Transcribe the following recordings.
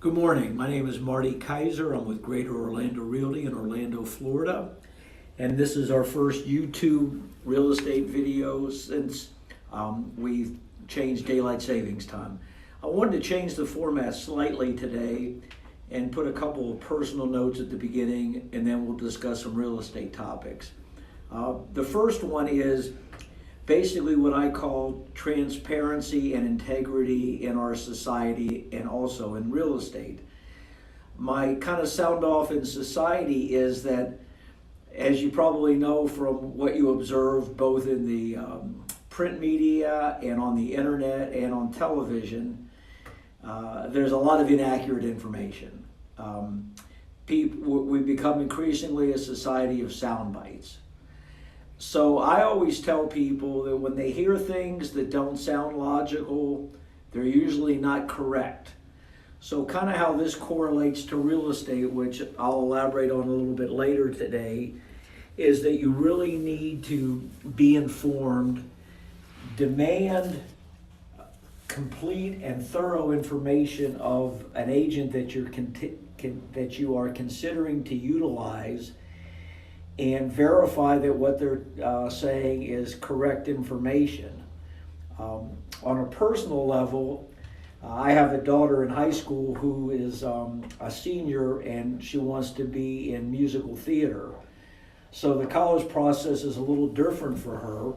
Good morning. My name is Marty Kaiser. I'm with Greater Orlando Realty in Orlando, Florida. And this is our first YouTube real estate video since we've changed daylight savings time. I wanted to change the format slightly today and put a couple of personal notes at the beginning, and then we'll discuss some real estate topics. The first one is basically what I call transparency and integrity in our society and also in real estate. My kind of sound off in society is that, as you probably know from what you observe both in the print media and on the internet and on television, there's a lot of inaccurate information. We've become increasingly a society of sound bites. So I always tell people that when they hear things that don't sound logical, they're usually not correct. So kind of how this correlates to real estate, which I'll elaborate on a little bit later today, is that you really need to be informed, demand complete and thorough information of an agent that you are considering to utilize, and verify that what they're saying is correct information. On a personal level, I have a daughter in high school who is a senior, and she wants to be in musical theater. So the college process is a little different for her.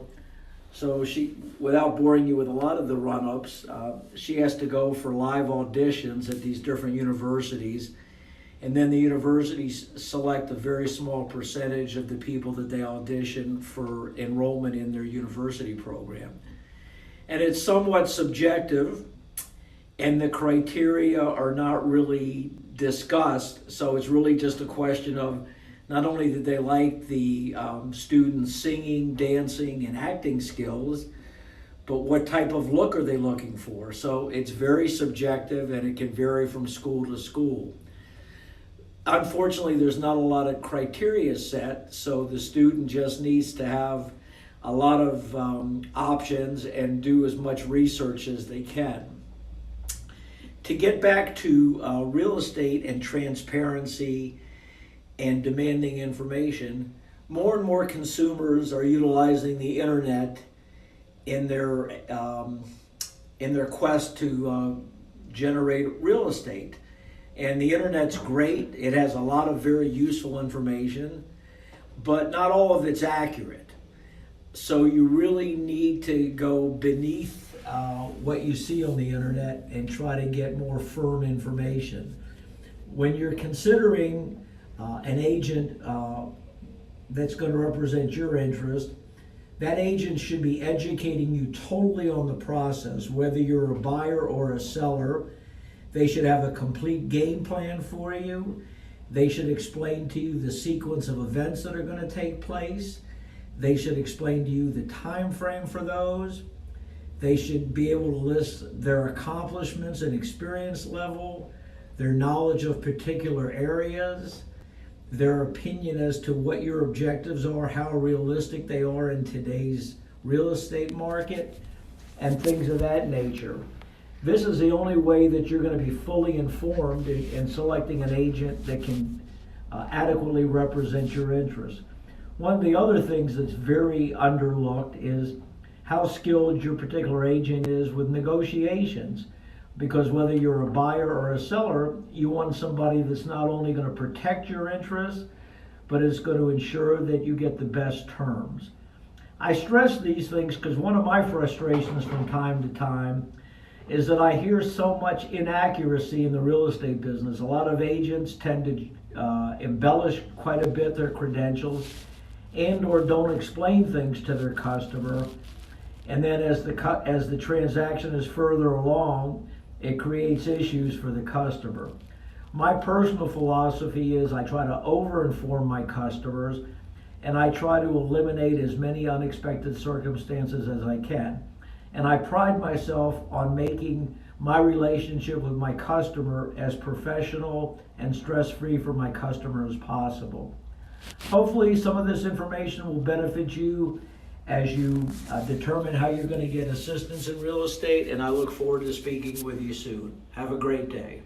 So she, without boring you with a lot of the run-ups, she has to go for live auditions at these different universities. And then the universities select a very small percentage of the people that they audition for enrollment in their university program. And it's somewhat subjective, and the criteria are not really discussed. So it's really just a question of not only did they like the students' singing, dancing, and acting skills, but what type of look are they looking for? So it's very subjective, and it can vary from school to school. Unfortunately, there's not a lot of criteria set, so the student just needs to have a lot of options and do as much research as they can. To get back to real estate and transparency and demanding information, more and more consumers are utilizing the internet in their quest to generate real estate. And the internet's great. It has a lot of very useful information, but not all of it's accurate. So you really need to go beneath what you see on the internet and try to get more firm information. When you're considering an agent that's going to represent your interest, that agent should be educating you totally on the process, whether you're a buyer or a seller. They should have a complete game plan for you. They should explain to you the sequence of events that are going to take place. They should explain to you the time frame for those. They should be able to list their accomplishments and experience level, their knowledge of particular areas, their opinion as to what your objectives are, how realistic they are in today's real estate market, and things of that nature. This is the only way that you're going to be fully informed in selecting an agent that can adequately represent your interests. One of the other things that's very underlooked is how skilled your particular agent is with negotiations. Because whether you're a buyer or a seller, you want somebody that's not only going to protect your interests, but is going to ensure that you get the best terms. I stress these things because one of my frustrations from time to time is that I hear so much inaccuracy in the real estate business. A lot of agents tend to embellish quite a bit their credentials and or don't explain things to their customer. And then as the transaction is further along, it creates issues for the customer. My personal philosophy is I try to over-inform my customers, and I try to eliminate as many unexpected circumstances as I can. And I pride myself on making my relationship with my customer as professional and stress-free for my customer as possible. Hopefully some of this information will benefit you as you determine how you're going to get assistance in real estate, and I look forward to speaking with you soon. Have a great day.